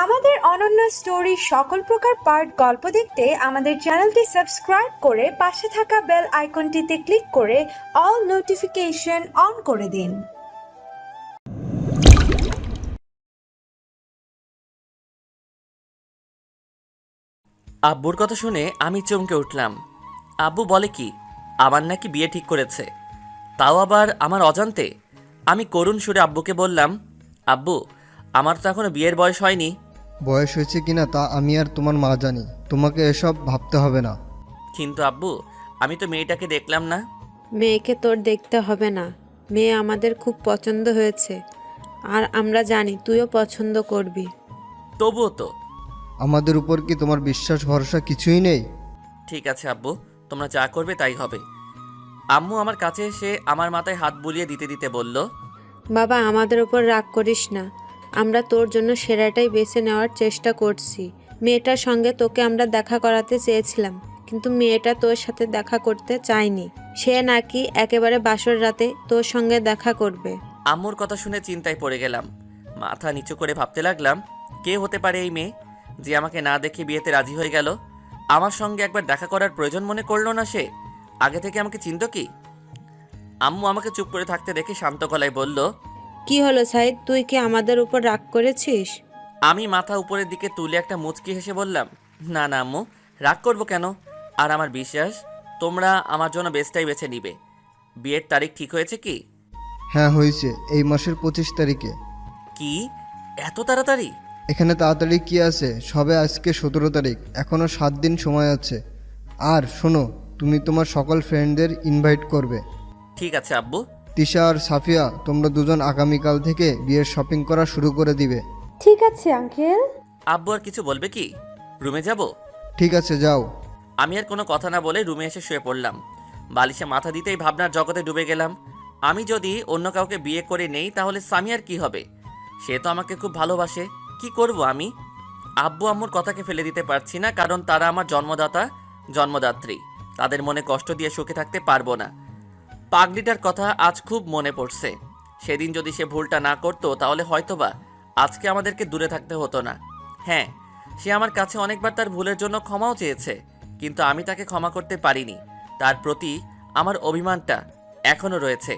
আমাদের অনন্য স্টোরি সকল প্রকার পার্ট গল্প দেখতে আমাদের চ্যানেলটি সাবস্ক্রাইব করে পাশে থাকা বেল আইকনটিতে ক্লিক করে অল নোটিফিকেশন অন করে দিন। আব্বুর কথা শুনে আমি চমকে উঠলাম। আব্বু বলে কি আমার নাকি বিয়ে ঠিক করেছে, তাও আবার আমার অজান্তে। আমি করুণ সুরে আব্বুকে বললাম, আব্বু আমার তো এখনো বিয়ের বয়স হয়নি। বয়স হয়েছে কিনা তা আমি আর তোমার মা জানি, তোমাকে এসব ভাবতে হবে না। কিন্তু আব্বু আমি তো মেয়েটাকে দেখলাম না। মেয়েকে তোর দেখতে হবে না, মেয়ে আমাদের খুব পছন্দ হয়েছে আর আমরা জানি তুইও পছন্দ করবি। তবুও তো। আমাদের উপর কি তোমার বিশ্বাস ভরসা কিছুই নেই? ঠিক আছে আব্বু, তোমরা যা করবে তাই হবে। আম্মু আমার কাছে এসে আমার মাথায় হাত বুলিয়ে দিতে দিতে বলল, বাবা আমাদের উপর রাগ করিস না, আমরা তোর জন্য সেরাটাই বেছে নেওয়ার চেষ্টা করছি। মেয়েটার সঙ্গে তোকে আমরা দেখা করাতে চেয়েছিলাম, কিন্তু মেয়েটা তোর সাথে দেখা করতে চায়নি। সে নাকি একেবারে বাসর রাতে তোর সঙ্গে দেখা করবে। আম্মুর কথা শুনে চিন্তায় পড়ে গেলাম। মাথা নিচু করে ভাবতে লাগলাম, কে হতে পারে এই মেয়ে যে আমাকে না দেখে বিয়েতে রাজি হয়ে গেল। আমার সঙ্গে একবার দেখা করার প্রয়োজন মনে করলো না সে? আগে থেকে আমাকে চিনত কি? আম্মু আমাকে চুপ করে থাকতে দেখে শান্ত গলায় বলল, কি হলো সাইদ, তুই কি আমাদের উপর রাগ করেছিস? আমি মাথা উপরের দিকে তুলে একটা মুচকি হেসে বললাম, না না আম্মু, রাগ করবো কেন? আর আমার বিশ্বাস তোমরা আমার জন্য বেস্টটাই বেছে নিবে। বিয়ের তারিখ ঠিক হয়েছে কি? হ্যাঁ হয়েছে, এই মাসের 25 তারিখে। কি এত তাড়াতাড়ি? এখানে তাড়াতাড়ি কি আছে, সবে আজকে 17 তারিখ, এখনও 7 দিন সময় আছে। আর শোনো, তুমি তোমার সকল ফ্রেন্ডদের ইনভাইট করবে। ঠিক আছে আব্বু। তিশা আর সাফিয়া, তোমরা দুজন আগামীকাল থেকে বিয়ের শপিং করা শুরু করে দিবে। ঠিক আছে আঙ্কেল। আব্বু আর কিছু বলবে কি? রুমে যাব? ঠিক আছে, যাও। আমি আর কোনো কথা না বলে রুমে এসে শুয়ে পড়লাম। বালিশে মাথা দিতেই ভাবনার জগতে ডুবে গেলাম। আমি যদি অন্য কাউকে বিয়ে করে নেই তাহলে সামিয়ার কি হবে? সে তো আমাকে খুব ভালোবাসে। কি করব আমি? আব্বু আম্মুর কথাকে ফেলে দিতে পারছি না, কারণ তারা আমার জন্মদাতা জন্মদাত্রী। তাদের মনে কষ্ট দিয়ে সুখে থাকতে পারবো না। পাগলিটার কথা আজ খুব মনে পড়ছে। সেদিন যদি সে ভুলটা না করতো তাহলে হয়তোবা আজকে আমাদেরকে দূরে থাকতে হতো না। হ্যাঁ, সে আমার কাছে অনেকবার তার ভুলের জন্য ক্ষমাও চেয়েছে, কিন্তু আমি তাকে ক্ষমা করতে পারিনি। তার প্রতি আমার অভিমানটা এখনও রয়েছে।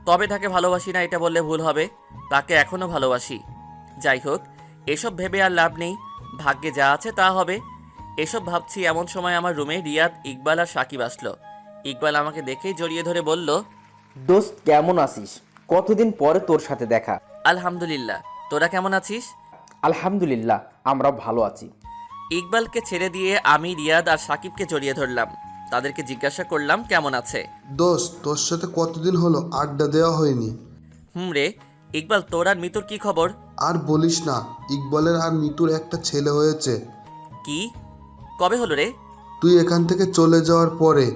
তবে তাকে ভালোবাসি না এটা বললে ভুল হবে, তাকে এখনও ভালোবাসি। যাই হোক, এসব ভেবে আর লাভ নেই, ভাগ্যে যা আছে তা হবে। এসব ভাবছি এমন সময় আমার রুমে রিয়াদ, ইকবাল আর সাকিব আসলো। ইকবাল আমাকে দেখেই জড়িয়ে ধরে বলল, দোস্ত কেমন আছিস? কতদিন পরে তোর সাথে দেখা। আলহামদুলিল্লাহ, তোরা কেমন আছিস? আলহামদুলিল্লাহ, আমরাও ভালো আছি। ইকবালকে ছেড়ে দিয়ে আমি রিয়াদ আর সাকিবকে জড়িয়ে ধরলাম। তাদেরকে জিজ্ঞাসা করলাম কেমন আছে। দোস্ত, তোর সাথে কতদিন হলো আড্ডা দেওয়া হয়নি। রে ইকবাল, তোর আর মিতুর কি খবর? আর বলিস না, ইকবালের আর মিতুর একটা ছেলে হয়েছে। কি? কবে হলো রে? তুই এখান থেকে চলে যাওয়ার পরে,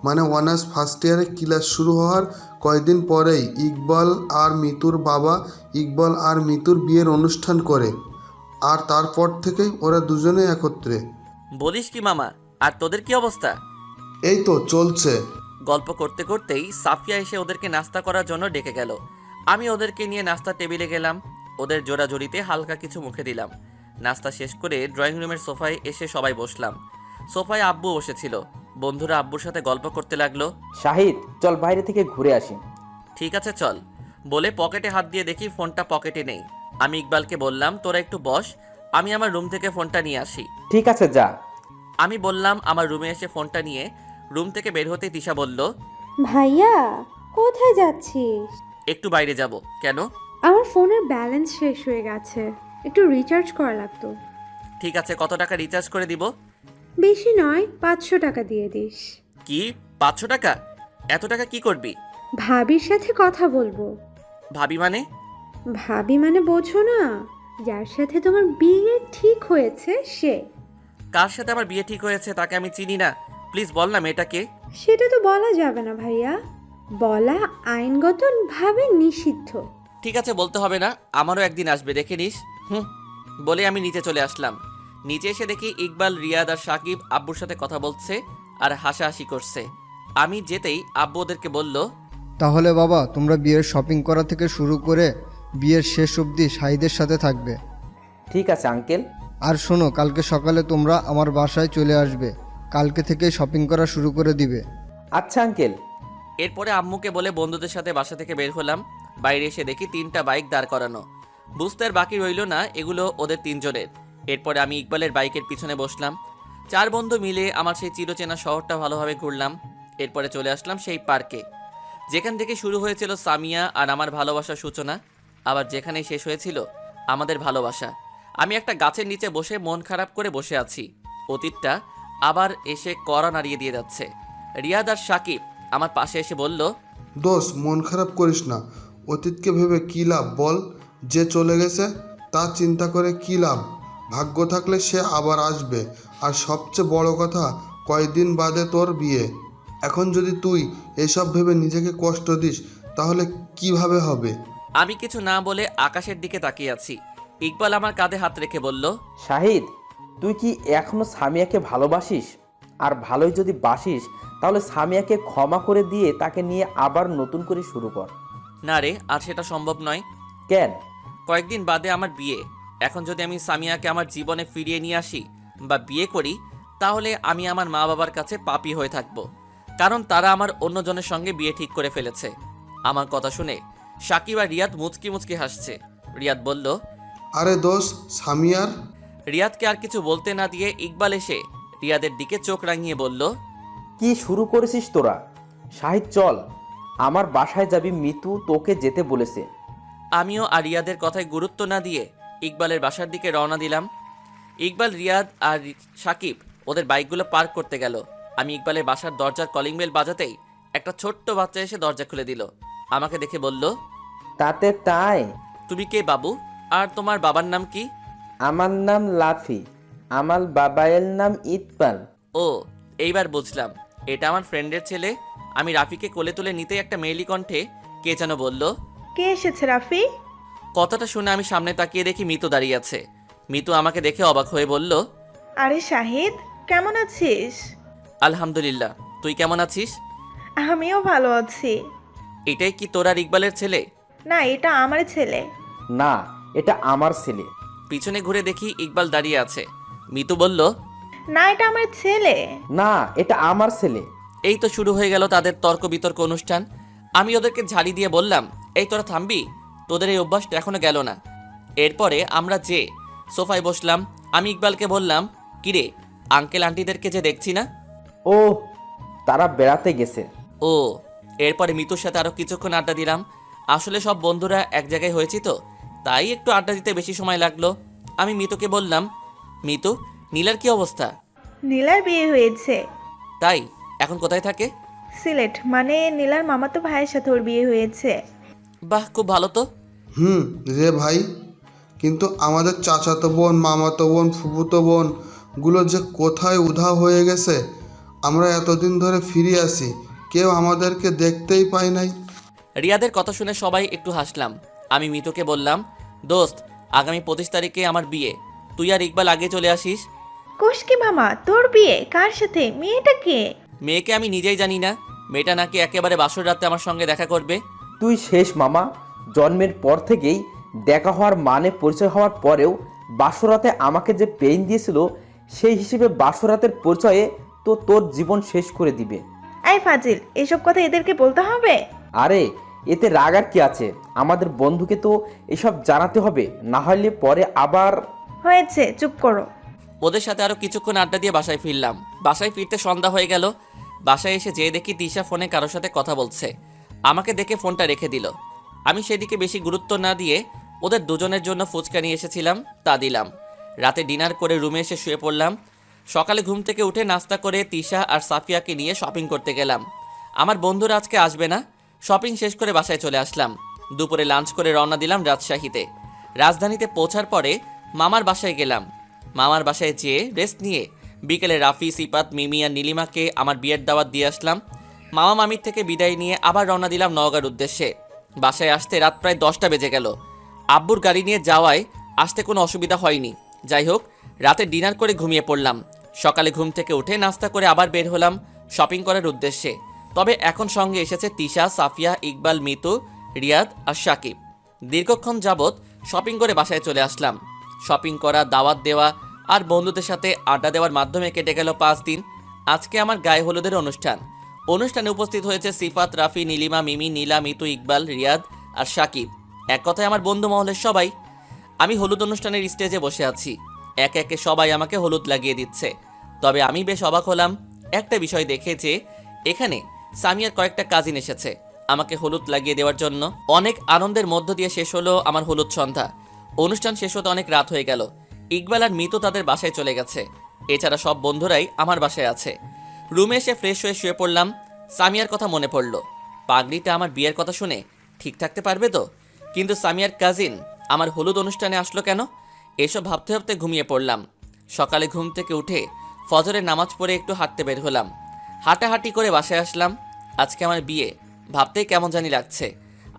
মানে অনার্স ফার্স্ট ইয়ারে ক্লাস শুরু হওয়ার কয়েকদিন পরেই ইকবাল আর মিতুর বাবা ইকবাল আর মিতুর বিয়ের অনুষ্ঠান করে। আর তারপর থেকেই ওরা দুজনে একত্রে। বলিস কি মামা? আর তোদের কি অবস্থা? এই তো চলছে। গল্প করতে করতেই সাফিয়া এসে ওদেরকে নাস্তা করার জন্য ডেকে গেল। আমি ওদেরকে নিয়ে নাস্তা টেবিলে গেলাম। ওদের জোড়াজড়িতে হালকা কিছু মুখে দিলাম। নাস্তা শেষ করে ড্রয়িং রুমের সোফায় এসে সবাই বসলাম। সোফায় আব্বু বসেছিল। বন্ধুরা আব্বুর সাথে গল্প করতে লাগলো। শাহিদ, চল বাইরে থেকে ঘুরে আসি। ঠিক আছে চল, বলে পকেটে হাত দিয়ে দেখি ফোনটা পকেটে নেই। আমি ইকবালকে বললাম, তোরা একটু বস, আমি আমার রুম থেকে ফোনটা নিয়ে আসি। ঠিক আছে, যা। আমি বললাম। আমার রুমে এসে ফোনটা নিয়ে রুম থেকে বের হতে তিশা বলল, ভাইয়া কোথায় যাচ্ছিস? একটু বাইরে যাব। কেন? আমার ফোনের ব্যালেন্স শেষ হয়ে গেছে, একটু রিচার্জ করা লাগতো। ঠিক আছে, কত টাকা রিচার্জ করে দিব? বেশি নয়, 500 টাকা দিয়ে দিস। কি 500 টাকা? এত টাকা কি করবি? ভাবির সাথে কথা বলবো। ভাবি মানে? ভাবি মানে বোঝো না, যার সাথে তোমার বিয়ে ঠিক হয়েছে সে। কার সাথে আমার বিয়ে ঠিক হয়েছে তাকে আমি চিনি না, প্লিজ বল না মেয়েটাকে। সেটা তো বলা যাবে না ভাইয়া, বলা আইনগত ভাবে নিষিদ্ধ। ঠিক আছে, বলতে হবে না, আমারও একদিন আসবে, দেখে নিস। বলে আমি নিচে চলে আসলাম। নিচে এসে দেখি ইকবাল, রিয়াদ আর সাকিব আব্বুর সাথে কথা বলছে আর হাসাহাসি করছে। আমি যেতেই আব্বু ওদেরকে বলল, তাহলে বাবা, তোমরা বিয়ের শপিং করা থেকে শুরু করে বিয়ের শেষ অবধি শাহিদের সাথে থাকবে। ঠিক আছে আঙ্কেল। আর শোনো, কালকে সকালে তোমরা আমার বাসায় চলে আসবে। কালকে থেকে শপিং করা শুরু করে দিবে। আচ্ছা আঙ্কেল। এরপরে আম্মুকে বলে বন্ধুদের সাথে বাসা থেকে বের হলাম। বাইরে এসে দেখি 3টা বাইক দাঁড় করানো। বুঝতে আর বাকি রইল না এগুলো ওদের 3জনের। এরপরে আমি ইকবালের বাইকের পিছনে বসলাম। 4 বন্ধু মিলে আমার সেই চিরচেনা শহরটা ভালোভাবে ঘুরলাম। এরপরে চলে আসলাম সেই পার্কে, যেখান থেকে শুরু হয়েছিল সামিয়া আর আমার ভালোবাসার সূচনা, আবার যেখানেই শেষ হয়েছিল আমাদের ভালোবাসা। আমি একটা গাছের নিচে বসে মন খারাপ করে বসে আছি। অতীতটা আবার এসে কড়া নাড়িয়ে দিয়ে যাচ্ছে। রিয়াদ আর সাকিব আমার পাশে এসে বলল, দোস্ত, মন খারাপ করিস না। অতীতকে ভেবে কী লাভ বল? যে চলে গেছে তা চিন্তা করে কী লাভ? ভাগ্য থাকলে সে আবার আসবে। আর সবচেয়ে বড় কথা, কয়দিন বাদে তোর বিয়ে। এখন যদি তুই এসব ভেবে নিজেকে কষ্ট দিস তাহলে কিভাবে হবে? আমি কিছু না বলে আকাশের দিকে তাকিয়ে আছি। ইকবাল আমার কাঁধে হাত রেখে বলল, শাহিদ, তুই কি এখনো সামিয়াকে ভালোবাসিস? আর ভালোই যদি বাসিস তাহলে সামিয়াকে ক্ষমা করে দিয়ে তাকে নিয়ে আবার নতুন করে শুরু কর। না রে, আর সেটা সম্ভব নয়। কেন? কয়েকদিন বাদে আমার বিয়ে। এখন যদি আমি সামিয়াকে আমার জীবনে ফিরিয়ে নিয়ে আসি বা বিয়ে করি, তাহলে আমি আমার মা বাবার কাছে পাপী হয়ে থাকব, কারণ তারা আমার অন্যজনের সঙ্গে বিয়ে ঠিক করে ফেলেছে। আমার কথা শুনে সাকিব আর রিয়াদ মুচকি মুচকি হাসছে। রিয়াদ বলল, আরে দোস্ত, সামিয়ার। রিয়াদকে আর কিছু বলতে না দিয়ে ইকবাল এসে রিয়াদের দিকে চোখ রাঙিয়ে বলল, কি শুরু করেছিস তোরা? শাহিদ চল, আমার বাসায় যাবি, মিতু তোকে যেতে বলেছে। আমিও আর রিয়াদের কথায় গুরুত্ব না দিয়ে ইকবালের বাসার দিকে রওনা দিলাম। ইকবাল, রিয়াদ আর সাকিব ওদের বাইকগুলো পার্ক করতে গেল। আমি ইকবালের বাসার দরজার কলিং বেল বাজাতেই একটা ছোট্ট বাচ্চা এসে দরজা খুলে দিল। আমাকে দেখে বলল, তাতে তাই? তুমি কে বাবু? আর তোমার বাবার নাম কি? আমার নাম লাফি, আমার বাবায়ের নাম ইকবাল। ও, এইবার বুঝলাম, এটা আমার ফ্রেন্ডের ছেলে। আমি রাফিকে কোলে তুলে নিতেই একটা মেয়েলি কণ্ঠে কে যেন বলল। কে এসেছে রাফি? কথাটা শুনে আমি সামনে তাকিয়ে দেখি মিতু দাঁড়িয়ে আছে। মিতু আমাকে দেখে অবাক হয়ে বলল, আরে শাহিদ, কেমন আছিস? আলহামদুলিল্লাহ, তুই কেমন আছিস? আমিও ভালো আছি। এটাই কি তোর আর ইকবালের ছেলে? না, এটা আমার ছেলে। না, এটা আমার ছেলে। পিছনে ঘুরে দেখি ইকবাল দাঁড়িয়ে আছে। মিতু বলল, না, এটা আমার ছেলে। না, এটা আমার ছেলে। এই তো শুরু হয়ে গেল তাদের তর্ক বিতর্ক অনুষ্ঠান। আমি ওদেরকে ঝাড়ি দিয়ে বললাম, এই তোরা থামবি, তোদের এই অভ্যাসটা এখনো গেল না। এরপরে আমরা যে সোফায় বসলাম। আমি ইকবালকে বললাম, কিরে, আঙ্কেল আন্টিদেরকে যে দেখছি না? ও, তারা বেড়াতে গেছে। ও। এরপরে মিতুর সাথে আরও কিছুক্ষণ আড্ডা দিলাম। আসলে সব বন্ধুরা এক জায়গায় হয়েছি তো, তাই একটু আড্ডা দিতে বেশি সময় লাগলো। আমি মিতুকে বললাম, মিতু, নীলার কি অবস্থা? নীলার বিয়ে হয়েছে। তাই? এখন কোথায় থাকে? সিলেট, মানে নীলার মামাতো ভাইয়ের সাথে ওর বিয়ে হয়েছে। বাহ, খুব ভালো তো। রে ভাই, কিন্তু আমাদের চাচাতো বোন, মামাতো বোন, ফুফুতো বোন গুলো যে কোথায় উধাও হয়ে গেছে। আমরা এতদিন ধরে ফিরে আসি, কেউ আমাদেরকে দেখতেই পায় নাই। রিয়াদের কথা শুনে সবাই একটু হাসলাম। আমি মিতুকে বললাম, দোস্ত, আগামী 25 তারিখে আমার বিয়ে, তুই আর ইকবাল আগে চলে আসিস। কোষ্কি মামা, তোর বিয়ে কার সাথে? মেয়েটা কে? মেয়েকে আমি নিজেই জানি না। মেয়েটা নাকি একেবারে বাসর রাতে আমার সঙ্গে দেখা করবে। তুই শেষ মামা। জন্মের পর থেকেই দেখা হওয়ার মানে পরিচয় হওয়ার পরেও বাসরাতে আমাকে যে পেইন দিয়েছিল, সেই হিসেবে বাসরাতের পরিচয়ে তো তোর জীবন শেষ করে দিবে। এই ফাজিল, এসব কথা এদেরকে বলতে হবে? আরে এতে রাগ আর কি আছে? আমাদের বন্ধুকে তো এসব জানাতে হবে, না হলে পরে আবার। হয়েছে, চুপ করো। ওদের সাথে আরও কিছুক্ষণ আড্ডা দিয়ে বাসায় ফিরলাম। বাসায় ফিরতে সন্ধ্যা হয়ে গেল। বাসায় এসে যেয়ে দেখি তিশা ফোনে কারোর সাথে কথা বলছে। আমাকে দেখে ফোনটা রেখে দিল। আমি সেদিকে বেশি গুরুত্ব না দিয়ে ওদের দুজনের জন্য ফুচকা নিয়ে এসেছিলাম, তা দিলাম। রাতে ডিনার করে রুমে এসে শুয়ে পড়লাম। সকালে ঘুম থেকে উঠে নাস্তা করে তিশা আর সাফিয়াকে নিয়ে শপিং করতে গেলাম। আমার বন্ধুরা আজকে আসবে না। শপিং শেষ করে বাসায় চলে আসলাম। দুপুরে লাঞ্চ করে রওনা দিলাম রাজশাহীতে। রাজধানীতে পৌঁছার পরে মামার বাসায় গেলাম। মামার বাসায় যেয়ে রেস্ট নিয়ে বিকেলে রাফি, সিপাত, মিমি আর নীলিমাকে আমার বিয়ের দাওয়াত দিয়ে আসলাম। মামা মামির থেকে বিদায় নিয়ে আবার রওনা দিলাম নওগাঁর উদ্দেশ্যে। বাসায় আসতে রাত প্রায় 10টা বেজে গেল। আব্বুর গাড়ি নিয়ে যাওয়ায় আসতে কোনো অসুবিধা হয়নি। যাই হোক, রাতে ডিনার করে ঘুমিয়ে পড়লাম। সকালে ঘুম থেকে উঠে নাস্তা করে আবার বের হলাম শপিং করার উদ্দেশ্যে। তবে এখন সঙ্গে এসেছে তিশা, সাফিয়া, ইকবাল, মিতু, রিয়াদ আর সাকিব। দীর্ঘক্ষণ যাবৎ শপিং করে বাসায় চলে আসলাম। শপিং করা, দাওয়াত দেওয়া আর বন্ধুদের সাথে আড্ডা দেওয়ার মাধ্যমে কেটে গেল 5 দিন। আজকে আমার গায়ে হলুদের অনুষ্ঠানে উপস্থিত হয়েছে সিফাত, রাফি, নীলিমা, মিমি, নীলা, মিতু, ইকবাল, রিয়াদ আর সাকিব। এক কথায় আমার বন্ধু মহলের সবাই। আমি হলুদ অনুষ্ঠানের স্টেজে বসে আছি। একে একে সবাই আমাকে হলুদ লাগিয়ে দিচ্ছে। তবে আমি বেশ অবাক হলাম একটা বিষয় দেখে যে এখানে সামিয়ার কয়েকটা কাজিন এসেছে আমাকে হলুদ লাগিয়ে দেওয়ার জন্য। অনেক আনন্দের মধ্য দিয়ে শেষ হলো আমার হলুদ সন্ধ্যা। অনুষ্ঠান শেষ হতে অনেক রাত হয়ে গেল। ইকবাল আর মিতু তাদের বাসায় চলে গেছে। এছাড়া সব বন্ধুরাই আমার বাসায় আছে। রুমে এসে ফ্রেশ হয়ে শুয়ে পড়লাম। সামিয়ার কথা মনে পড়ল। পাগড়িটা আমার বিয়ের কথা শুনে ঠিক থাকতে পারবে তো? কিন্তু সামিয়ার কাজিন আমার হলুদ অনুষ্ঠানে আসলো কেন? এসব ভাবতে ভাবতে ঘুমিয়ে পড়লাম। সকালে ঘুম থেকে উঠে ফজরের নামাজ পড়ে একটু হাঁটতে বের হলাম। হাঁটাহাঁটি করে বাসায় আসলাম। আজকে আমার বিয়ে, ভাবতেই কেমন জানি লাগছে।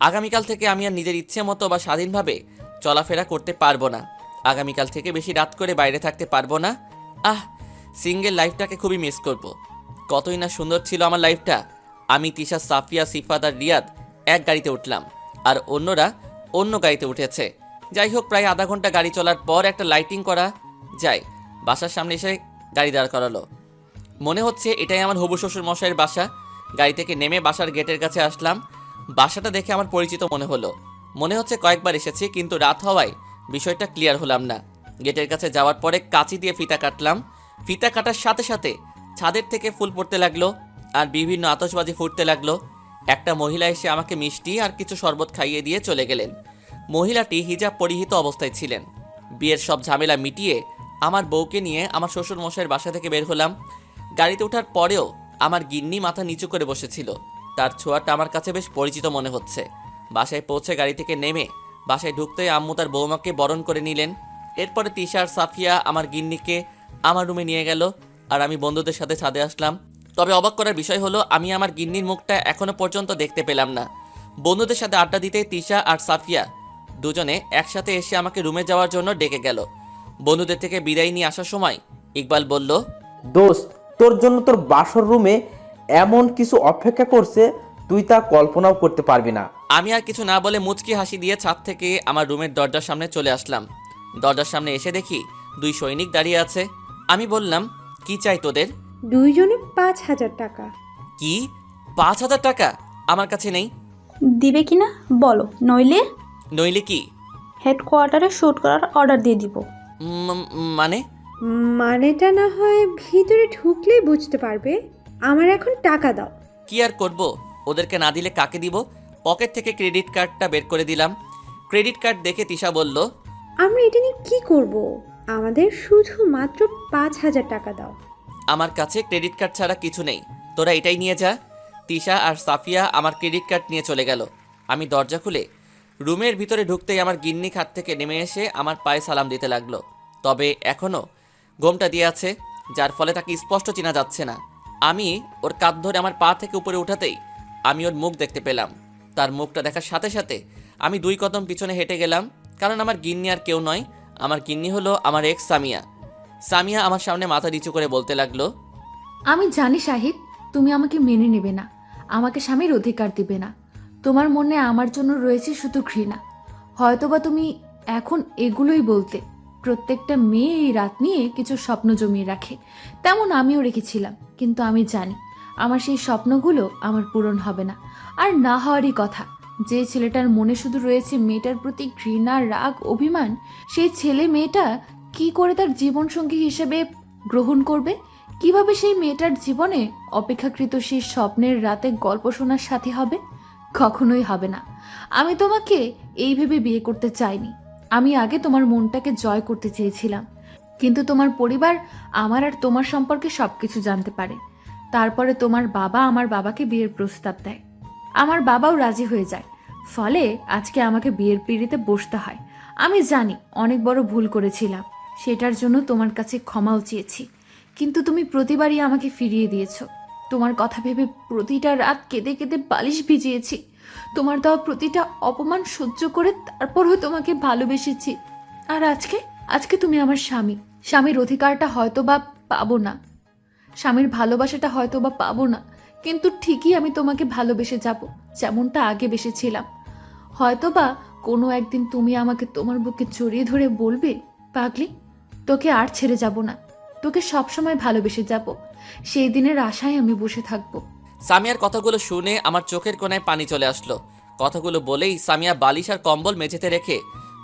আগামীকাল থেকে আমি আর নিজের ইচ্ছে মতো বা স্বাধীনভাবে চলাফেরা করতে পারবো না। আগামীকাল থেকে বেশি রাত করে বাইরে থাকতে পারবো না। সিঙ্গেল লাইফটাকে খুবই মিস করব। কতই না সুন্দর ছিল আমার লাইফটা। আমি, তিশা, সাফিয়া, সিফাত আর রিয়াদ এক গাড়িতে উঠলাম, আর অন্যরা অন্য গাড়িতে উঠেছে। যাই হোক, প্রায় আধা ঘন্টা গাড়ি চলার পর একটা লাইটিং করা যায় বাসার সামনে এসে গাড়ি দাঁড় করালো। মনে হচ্ছে এটাই আমার হবু শ্বশুর মশাইয়ের বাসা। গাড়ি থেকে নেমে বাসার গেটের কাছে আসলাম। বাসাটা দেখে আমার পরিচিত মনে হচ্ছে কয়েকবার এসেছি, কিন্তু রাত হওয়ায় বিষয়টা ক্লিয়ার হলাম না। গেটের কাছে যাওয়ার পরে কাঁচি দিয়ে ফিতা কাটলাম। ফিতা কাটার সাথে সাথে ছাদের থেকে ফুল পড়তে লাগলো আর বিভিন্ন আতশবাজি ফুটতে লাগলো। একটা মহিলা এসে আমাকে মিষ্টি আর কিছু শরবত খাইয়ে দিয়ে চলে গেলেন। মহিলাটি হিজাব পরিহিত অবস্থায় ছিলেন। বিয়ের সব ঝামেলা মিটিয়ে আমার বউকে নিয়ে আমার শ্বশুর মশাইয়ের বাসা থেকে বের হলাম। গাড়িতে ওঠার পরেও আমার গিন্নি মাথা নিচু করে বসেছিল। তার ছোঁয়াটা আমার কাছে বেশ পরিচিত মনে হচ্ছে। বাসায় পৌঁছে গাড়ি থেকে নেমে বাসায় ঢুকতেই আম্মু তার বৌমাকে বরণ করে নিলেন। এরপরে তিশা আর সাফিয়া আমার গিন্নিকে আমার রুমে নিয়ে গেল, আর আমি বন্ধুদের সাথে ছাদে আসলাম। তবে অবাক করার বিষয় হলো, আমি আমার গিন্নির মুখটা এখনো পর্যন্ত দেখতে পেলাম না। বন্ধুদের সাথে আড্ডা দিতে তিশা আর সাফিয়া দুজনে একসাথে এসে আমাকে রুমে যাওয়ার জন্য ডেকে গেল। বন্ধুদের থেকে বিদায় নিয়ে আসার সময় ইকবাল বলল, দোস্ত, তোর জন্য তোর বাসর রুমে এমন কিছু অপেক্ষা করছে তুই তা কল্পনাও করতে পারবি না। আমি আর কিছু না বলে মুচকি হাসি দিয়ে ছাদ থেকে আমার রুমের দরজার সামনে চলে আসলাম। দরজার সামনে এসে দেখি 2 সৈনিক দাঁড়িয়ে আছে। আমি বললাম, কি চাই তোদের? দুইজনে 5,000 টাকা। কি? 5,000 টাকা আমার কাছে নেই। দিবে কি না বলো, নইলে নইলে কি? হেডকোয়ার্টারে শ্যুট করার অর্ডার দিয়ে দিব। মানে? মানেটা না হয় ভিতরে ঢুকলেই বুঝতে পারবে। আমার এখন টাকা দাও। কি আর করব, ওদেরকে না দিলে কাকে দিব? পকেট থেকে ক্রেডিট কার্ডটা বের করে দিলাম। ক্রেডিট কার্ড দেখে তিশা বলল, আমরা এটা নিয়ে কি করব? আমাদের শুধু মাত্র 5,000 টাকা দাও। আমার কাছে ক্রেডিট কার্ড ছাড়া কিছু নেই, তোরা এটাই নিয়ে যা। তিশা আর সাফিয়া আমার ক্রেডিট কার্ড নিয়ে চলে গেল। আমি দরজা খুলে রুমের ভিতরে ঢুকতেই আমার গিন্নি খাট থেকে নেমে এসে আমার পায়ে সালাম দিতে লাগলো। তবে এখনও ঘোমটা দিয়ে আছে, যার ফলে তাকে স্পষ্ট চেনা যাচ্ছে না। আমি ওর কাঁধ ধরে আমার পা থেকে উপরে উঠাতেই আমি ওর মুখ দেখতে পেলাম। তার মুখটা দেখার সাথে সাথে আমি 2 কদম পিছনে হেঁটে গেলাম, কারণ আমার গিন্নি আর কেউ নয়, আমার গিন্নি হলো আমার এক্স সামিয়া। সামিয়া আমার সামনে মাথা নিচু করে বলতে লাগলো, আমি জানি শাহিদ, তুমি আমাকে মেনে নেবে না, আমাকে স্বামীর অধিকার দিবে না। তোমার মনে আমার জন্য রয়েছে শুধু ঘৃণা। হয়তোবা তুমি এখন এগুলোই বলতে। প্রত্যেকটা মেয়ে এই রাত নিয়ে কিছু স্বপ্ন জমিয়ে রাখে, তেমন আমিও রেখেছিলাম। কিন্তু আমি জানি আমার সেই স্বপ্নগুলো আমার পূরণ হবে না, আর না হওয়ারই কথা। যে ছেলেটার মনে শুধু রয়েছে মেয়েটার প্রতি ঘৃণা, রাগ, অভিমান, সেই ছেলে মেয়েটা কি করে তার জীবনসঙ্গী হিসেবে গ্রহণ করবে? কিভাবে সেই মেয়েটার জীবনে অপেক্ষাকৃত সেই স্বপ্নের রাতে গল্প শোনার সাথী হবে? কখনোই হবে না। আমি তোমাকে এই ভেবে বিয়ে করতে চাইনি। আমি আগে তোমার মনটাকে জয় করতে চেয়েছিলাম, কিন্তু তোমার পরিবার আমার আর তোমার সম্পর্কে সবকিছু জানতে পারে। তারপরে তোমার বাবা আমার বাবাকে বিয়ের প্রস্তাব দেয়। আমার বাবাও রাজি হয়ে যায়, ফলে আজকে আমাকে বিয়ের পিঁড়িতে বসতে হয়। আমি জানি অনেক বড় ভুল করেছিলাম, সেটার জন্য তোমার কাছে ক্ষমাও চেয়েছি, কিন্তু তুমি প্রতিবারই আমাকে ফিরিয়ে দিয়েছো। তোমার কথা ভেবে প্রতিটা রাত কেঁদে কেঁদে বালিশ ভিজিয়েছি। তোমার দেওয়া প্রতিটা অপমান সহ্য করে তারপরও তোমাকে ভালোবেসেছি। আর আজকে তুমি আমার স্বামী। স্বামীর অধিকারটা হয়তো বা পাবো না, স্বামীর ভালোবাসাটা হয়তো বা পাবো না, কিন্তু ঠিকই আমি তোমাকে ভালোবেসে যাব, যেমনটা আগে বেসেছিলাম। হয়তোবা কোনো একদিন তুমি আমাকে তোমার বুকে জড়িয়ে ধরে বলবে, পাগলি, তোকে আর ছেড়ে যাব না, তোকে সবসময় ভালোবেসে যাব, সেই দিনের আশায় আমি বসে থাকবো। সামিয়ার কথাগুলো শুনে আমার চোখের কোণায় পানি চলে আসলো। কথাগুলো বলেই সামিয়া বালিশ আর কম্বল মেঝেতে রেখে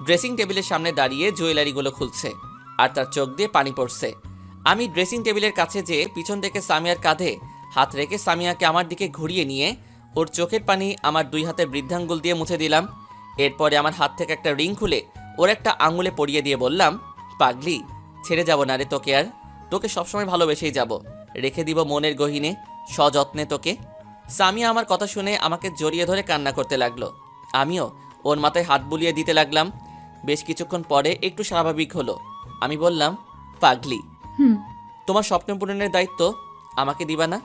ড্রেসিং টেবিলের সামনে দাঁড়িয়ে জুয়েলারিগুলো খুলছে, আর তার চোখ দিয়ে পানি পড়ছে। আমি ড্রেসিং টেবিলের কাছে যেয়ে পিছন থেকে সামিয়ার কাঁধে হাত রেখে সামিয়াকে আমার দিকে ঘুরিয়ে নিয়ে ওর চোখের পানি আমার 2 হাতের বৃদ্ধাঙ্গুল দিয়ে মুছে দিলাম। এরপরে আমার হাত থেকে একটা রিং খুলে ওর একটা আঙুলে পরিয়ে দিয়ে বললাম, পাগলি, ছেড়ে যাব না রে তোকে, আর তোকে সবসময় ভালোবেসেই যাব, রেখে দিব মনের গহীনে সযত্নে তোকে। সামিয়া আমার কথা শুনে আমাকে জড়িয়ে ধরে কান্না করতে লাগলো। আমিও ওর মাথায় হাত বুলিয়ে দিতে লাগলাম। বেশ কিছুক্ষণ পরে একটু স্বাভাবিক হলো। আমি বললাম, পাগলি, হুম। তোমার স্বপ্ন পূরণের দায়িত্ব আমাকে দিবা না?